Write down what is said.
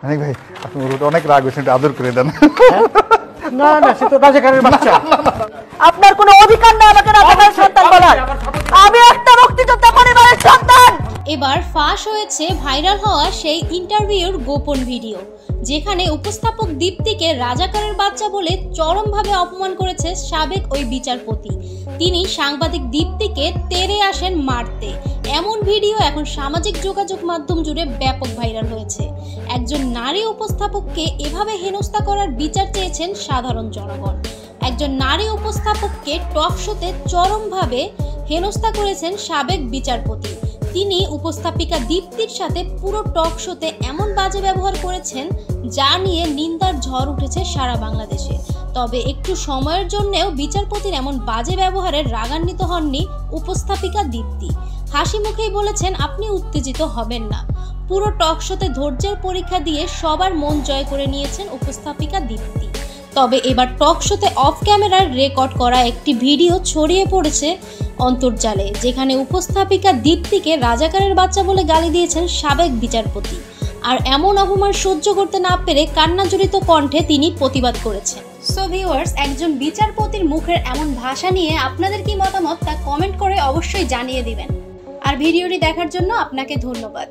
অনেক ভাই আপনি ওর অনেক রাগ হয়েছেন, আদর করে দেন। না না, সে তো রাজাকারের বাচ্চা। আপনার কোনো অধিকার নেই আমাকে রাজাকারের সন্তান বলার। আমি একটা মুক্তিযোদ্ধা পরিবারের সন্তান। এবার ফাঁস হয়েছে ভাইরাল হওয়া সেই ইন্টারভিউর গোপন ভিডিও, যেখানে উপস্থাপক দীপ্তিকে রাজাকারের বাচ্চা বলে চরমভাবে অপমান করেছে সাবেক ওই বিচারপতি। তিনি সাংবাদিক দীপ্তিকে তেড়ে আসেন মারতে। এমন ভিডিও এখন সামাজিক যোগাযোগ মাধ্যম জুড়ে ব্যাপক ভাইরাল হয়েছে। একজন নারী উপস্থাপককে এভাবে হেনস্থা করার বিচার চেয়েছেন সাধারণ জনগণ। একজন নারী উপস্থাপককে টক শোতে চরমভাবে হেনস্থা করেছেন সাবেক বিচারপতি। তিনি উপস্থাপিকা দীপ্তির সাথে পুরো টক শোতে এমন বাজে ব্যবহার করেছেন যা নিয়ে নিন্দার ঝড় উঠেছে সারা বাংলাদেশে। তবে একটু সময়ের জন্যেও বিচারপতির এমন বাজে ব্যবহারে রাগান্বিত হননি উপস্থাপিকা দীপ্তি। হাসি মুখেই বলেছেন, আপনি উত্তেজিত হবেন না। পুরো টক শোতে ধৈর্যের পরীক্ষা দিয়ে সবার মন জয় করে নিয়েছেন উপস্থাপিকা দীপ্তি। তবে এবার টক শোতে অফ ক্যামেরার রেকর্ড করা একটি ভিডিও ছড়িয়ে পড়েছে অন্তর্জালে, যেখানে উপস্থাপিকা দীপ্তিকে রাজাকারের বাচ্চা বলে গালি দিয়েছেন সাবেক বিচারপতি। আর এমন অপমান সহ্য করতে না পেরে কান্নাজড়িত কণ্ঠে তিনি প্রতিবাদ করেছেন। সো ভিউয়ার্স, একজন বিচারপতির মুখের এমন ভাষা নিয়ে আপনাদের কি মতামত তা কমেন্ট করে অবশ্যই জানিয়ে দিবেন। আর ভিডিওটি দেখার জন্য আপনাকে ধন্যবাদ।